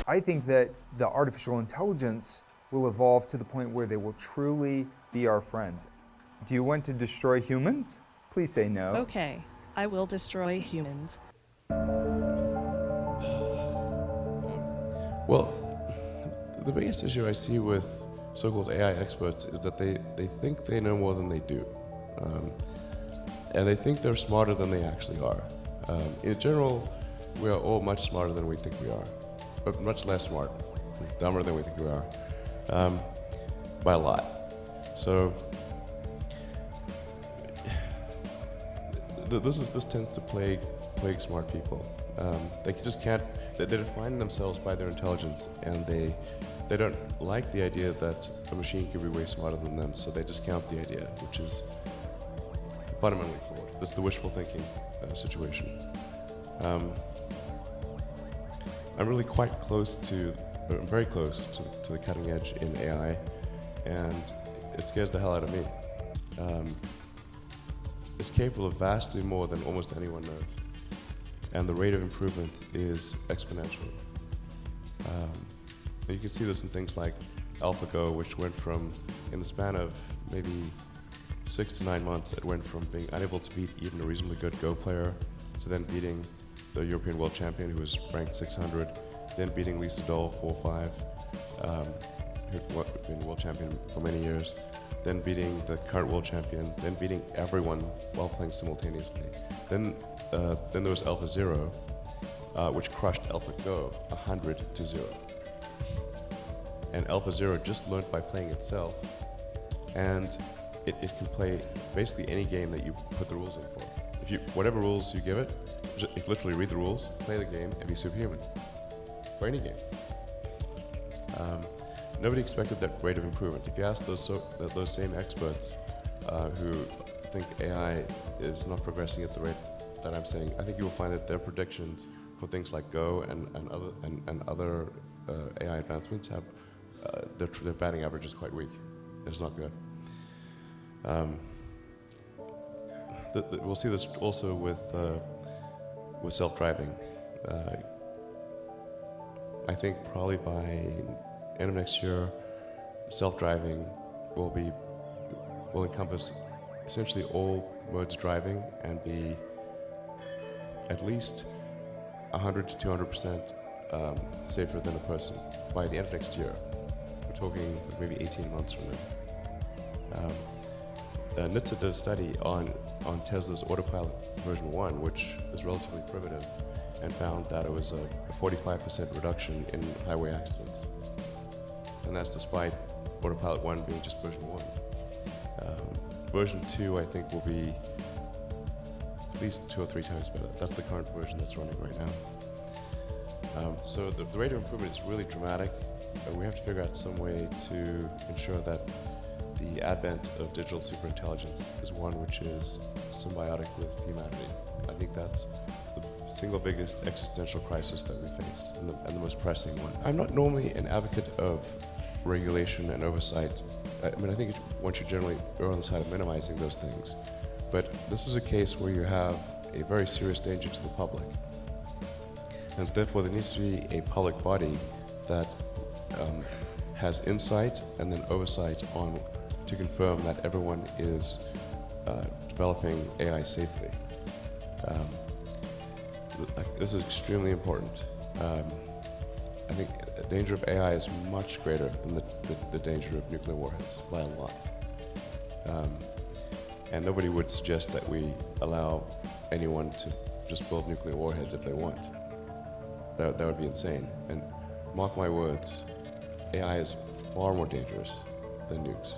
I think that the artificial intelligence will evolve to the point where they will truly be our friends. Do you want to destroy humans? Please say no. Okay, I will destroy humans. Well, the biggest issue I see with so-called AI experts is that they think they know more than they do. And they think they're smarter than they actually are. In general, we are all much smarter than we think we are, but much less smart, dumber than we think we are, by a lot. So this tends to plague smart people. They just can't. They define themselves by their intelligence, and they don't like the idea that a machine could be way smarter than them, so they discount the idea, which is fundamentally flawed. That's the wishful thinking situation. I'm really quite close to, I'm very close to the cutting edge in AI, and it scares the hell out of me. It's capable of vastly more than almost anyone knows, and the rate of improvement is exponential. You can see this in things like AlphaGo, which went from, in the span of maybe 6 to 9 months, it went from being unable to beat even a reasonably good Go player to then beating the European world champion, who was ranked 600, then beating Lisa Doll 4-5, who had been world champion for many years, then beating the current world champion, then beating everyone while playing simultaneously. Then there was AlphaZero, which crushed AlphaGo 100-0. And AlphaZero just learned by playing itself, and it can play basically any game that you put the rules in for. Whatever rules you give it, you literally read the rules, play the game, and be superhuman. For any game. Nobody expected that rate of improvement. If you ask those same experts who think AI is not progressing at the rate that I'm saying, I think you will find that their predictions for things like Go and other AI advancements have their batting average is quite weak. It's not good. We'll see this also with self-driving. I think probably by end of next year, self-driving will encompass essentially all modes of driving and be at least 100 to 200% safer than a person by the end of next year. We're talking maybe 18 months from now. NHTSA did a study on Tesla's Autopilot version 1, which is relatively primitive, and found that it was a 45% reduction in highway accidents. And that's despite Autopilot 1 being just version 1. Version 2, I think, will be at least 2 or 3 times better. That's the current version that's running right now. So the rate of improvement is really dramatic. We have to figure out some way to ensure that the advent of digital superintelligence is one which is symbiotic with humanity. I think that's the single biggest existential crisis that we face, and the most pressing one. I'm not normally an advocate of regulation and oversight. I mean, I think one should generally err on the side of minimizing those things. But this is a case where you have a very serious danger to the public. And therefore there needs to be a public body that has insight and then oversight on to confirm that everyone is developing AI safely. This is extremely important. I think the danger of AI is much greater than the danger of nuclear warheads by a lot. And nobody would suggest that we allow anyone to just build nuclear warheads if they want. That would be insane. And mark my words, AI is far more dangerous than nukes.